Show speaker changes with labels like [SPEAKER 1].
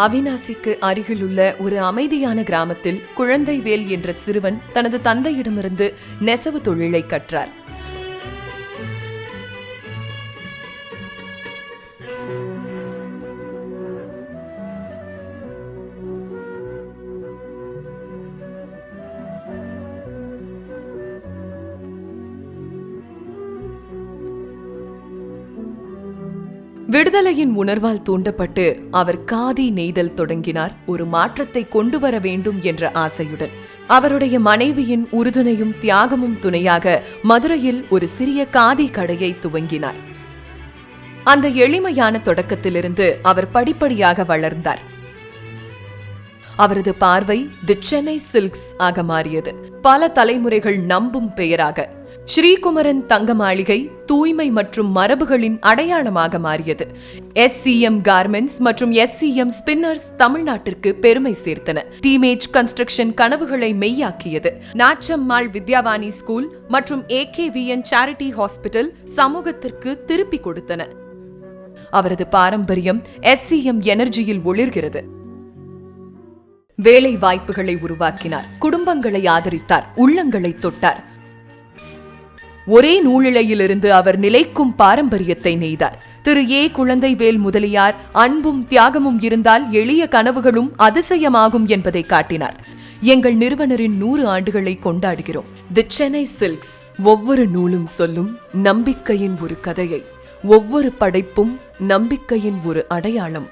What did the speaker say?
[SPEAKER 1] அவிநாசிக்கு அருகிலுள்ள ஒரு அமைதியான கிராமத்தில் குழந்தைவேல் என்ற சிறுவன் தனது தந்தையிடமிருந்து நெசவு தொழிலை கற்றார். விடுதலையின் உணர்வால் தூண்டப்பட்டு அவர் காதி நெய்தல் தொடங்கினார், ஒரு மாற்றத்தை கொண்டு வர வேண்டும் என்ற ஆசையுடன். அவருடைய மனைவியின் உறுதுணையும் தியாகமும் துணையாக மதுரையில் ஒரு சிறிய காதி கடையை துவங்கினார். அந்த எளிமையான தொடக்கத்திலிருந்து அவர் படிப்படியாக வளர்ந்தார். அவரது பார்வை தி சென்னை சில்க்ஸ் ஆக மாறியது. பல தலைமுறைகள் நம்பும் பெயராக ஸ்ரீகுமரன் தங்க மாளிகை தூய்மை மற்றும் மரபுகளின் அடையாளமாக மாறியது. SCM கார்மெண்ட்ஸ் மற்றும் SCM ஸ்பின்னர்ஸ் தமிழ்நாட்டிற்கு பெருமை சேர்த்தன. டீமேஜ் கன்ஸ்ட்ரக்ஷன் கனவுகளை மெய்யாக்கியது. நாச்சம்மாள் வித்யாவாணி ஸ்கூல் மற்றும் AKVN சேரிட்டி ஹாஸ்பிட்டல் சமூகத்திற்கு திருப்பி கொடுத்தன. அவரது பாரம்பரியம் SCM எனர்ஜியில் ஒளிர்கிறது. வேலை வாய்ப்புகளை உருவாக்கினார், குடும்பங்களை ஆதரித்தார், உள்ளங்களை தொட்டார். ஒரே நூலிழையிலிருந்து அவர் நிலைக்கும் பாரம்பரியத்தை நெய்தார். திரு குழந்தைவேல் முதலியார் அன்பும் தியாகமும் இருந்தால் எளிய கனவுகளும் அதிசயமாகும் என்பதை காட்டினார். எங்கள் நிறுவனரின் 100 ஆண்டுகளை கொண்டாடுகிறோம். தி சென்னை சில்க்ஸ். ஒவ்வொரு நூலும் சொல்லும் நம்பிக்கையின் ஒரு கதையை, ஒவ்வொரு படைப்பும் நம்பிக்கையின் ஒரு அடையாளம்.